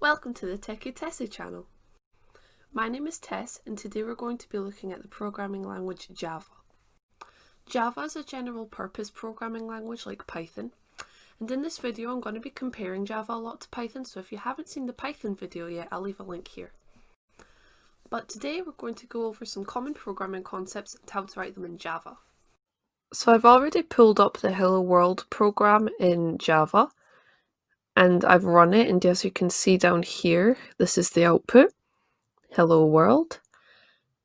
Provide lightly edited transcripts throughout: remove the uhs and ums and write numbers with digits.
Welcome to the Techie Tessie channel. My name is Tess and today we're going to be looking at the programming language Java. Java is a general purpose programming language like Python, and in this video I'm going to be comparing Java a lot to Python, so if you haven't seen the Python video yet, I'll leave a link here. But today we're going to go over some common programming concepts and how to write them in Java. So I've already pulled up the Hello World program in Java, and I've run it, and as you can see down here, this is the output. Hello World.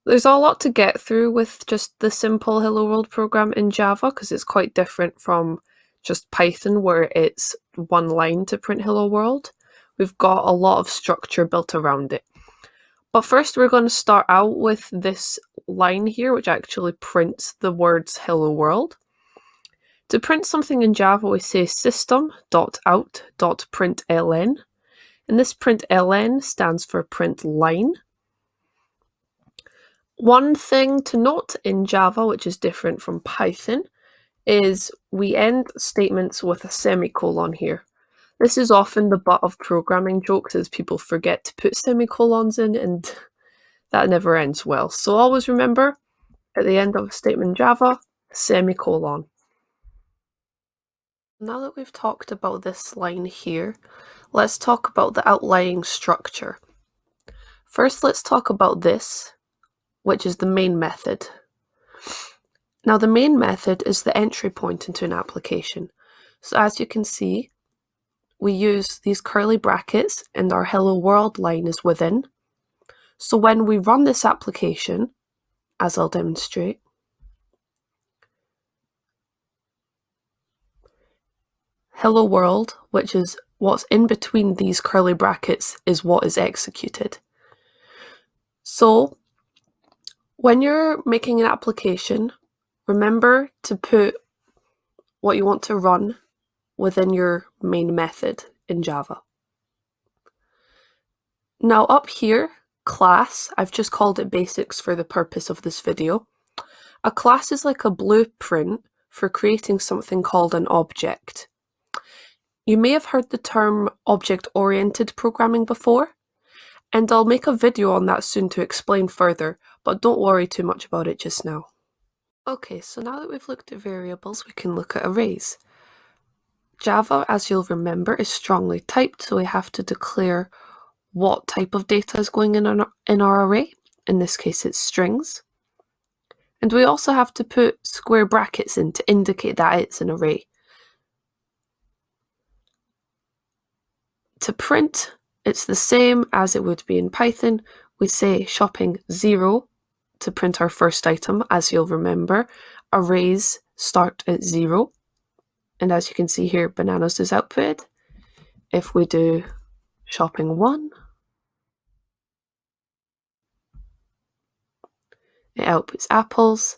There's a lot to get through with just the simple Hello World program in Java because it's quite different from just Python where it's one line to print Hello World. We've got a lot of structure built around it. But first we're going to start out with this line here, which actually prints the words Hello World. To print something in Java, we say system.out.println, and this println stands for print line. One thing to note in Java, which is different from Python, is we end statements with a semicolon here. This is often the butt of programming jokes as people forget to put semicolons in, and that never ends well. So always remember, at the end of a statement in Java, semicolon. Now that we've talked about this line here, let's talk about the outlying structure. First, let's talk about this, which is the main method. Now, the main method is the entry point into an application. So as you can see, we use these curly brackets and our Hello World line is within. So when we run this application, as I'll demonstrate, Hello World, which is what's in between these curly brackets, is what is executed. So when you're making an application, remember to put what you want to run within your main method in Java. Now up here, class, I've just called it basics for the purpose of this video. A class is like a blueprint for creating something called an object. You may have heard the term object-oriented programming before, and I'll make a video on that soon to explain further, but don't worry too much about it just now. Okay, so now that we've looked at variables, we can look at arrays. Java, as you'll remember, is strongly typed, so we have to declare what type of data is going in our array. In this case, it's strings. And we also have to put square brackets in to indicate that it's an array. To print, it's the same as it would be in Python. We say shopping 0 to print our first item. As you'll remember, arrays start at 0. And as you can see here, bananas is outputted. If we do shopping 1, it outputs apples.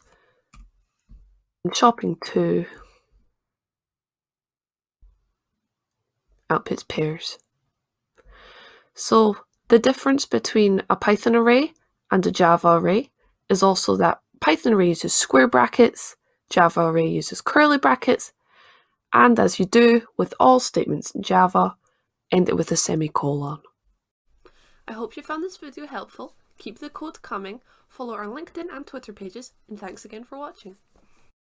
And shopping 2 outputs pears. So the difference between a Python array and a Java array is also that Python array uses square brackets, Java array uses curly brackets, and as you do with all statements in Java, end it with a semicolon. I hope you found this video helpful. Keep the code coming, follow our LinkedIn and Twitter pages, and thanks again for watching.